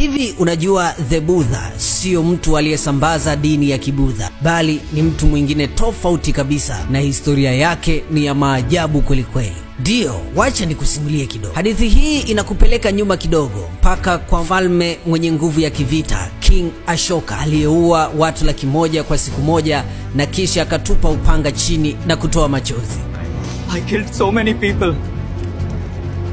Hivi unajua the Buddha sio mtu aliyesambaza dini ya Kibudha, bali ni mtu mwingine tofauti kabisa, na historia yake ni ya maajabu kwelikweli. Ndio, wacha nikusimulie kidogo. Hadithi hii inakupeleka nyuma kidogo mpaka kwa mfalme mwenye nguvu ya kivita, King Ashoka, aliyeua watu 100,000 kwa siku moja na kisha akatupa upanga chini na kutoa machozi. I killed so many people.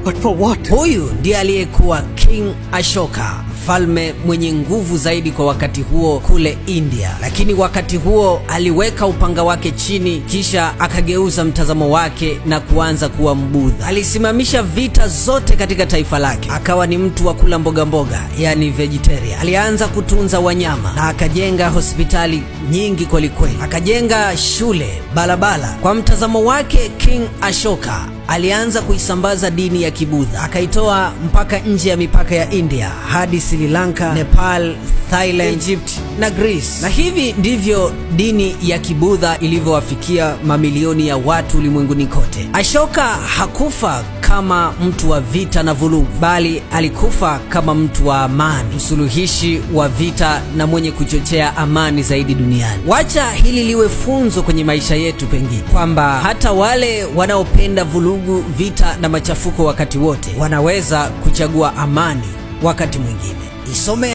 But for what? Huyu ndiye aliyekuwa King Ashoka, mfalme mwenye nguvu zaidi kwa wakati huo kule India. Lakini wakati huo aliweka upanga wake chini, kisha akageuza mtazamo wake na kuanza kuwa Mbudha. Alisimamisha vita zote katika taifa lake, akawa ni mtu wa kula mboga mboga, yani vegetarian. Alianza kutunza wanyama na akajenga hospitali nyingi kwelikweli, akajenga shule, barabara. Kwa mtazamo wake, King Ashoka alianza kuisambaza dini ya Kibudha, akaitoa mpaka nje ya mipaka ya India hadi Sri Lanka, Nepal, Thailand, Egypt na Greece. Na hivi ndivyo dini ya Kibudha ilivyowafikia mamilioni ya watu ulimwenguni kote. Ashoka hakufa kama mtu wa vita na vurugu, bali alikufa kama mtu wa amani, msuluhishi wa vita na mwenye kuchochea amani zaidi duniani. Wacha hili liwe funzo kwenye maisha yetu, pengine kwamba hata wale wanaopenda vurugu, vita na machafuko wakati wote wanaweza kuchagua amani wakati mwingine. Isome